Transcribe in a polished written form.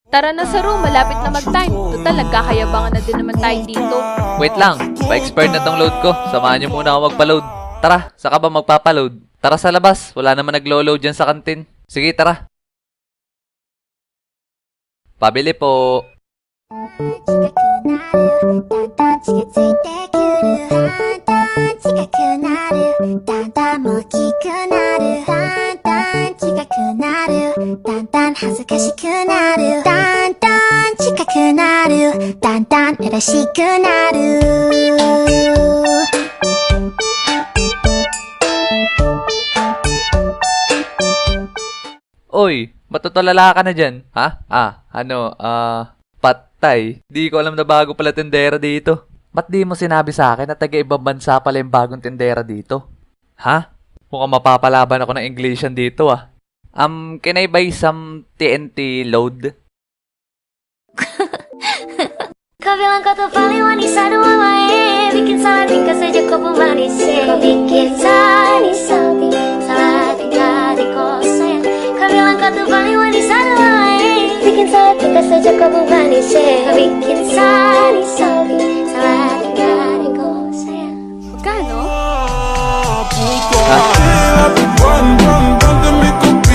Tara na sa room, malapit na mag-time. Total, nagkakayabangan na din naman tayo dito. Wait lang, pa-expire na tong load ko. Samahan niyo muna ako magpa-load. Tara, saka ba magpapa-load? Tara sa labas, wala naman naglo-load dyan sa kantin. Sige, tara. Pabili po. 近くなるだんだん大きくなるだんだん近くなるだんだん恥ずかしくなるだんだん近くなるだんだん嬉しくなる Oy, matutulala ka na dyan? Ha? Patay. Di ko alam na bago pala tindera dito. Ba't di mo sinabi sa akin na taga-ibang bansa pala yung bagong tindera dito? Ha? Mukhang mapapalaban ako ng Englishan dito ah. Can I buy some TNT load? Kau bilang kau tuh paling wanita dua wae bikin salah tingkah saja kau pemanis kau bikin salah tingkah di kau sayang kau bilang kau tuh paling wanita dua wae bikin salah tingkah saja kau pemanis kau bikin salah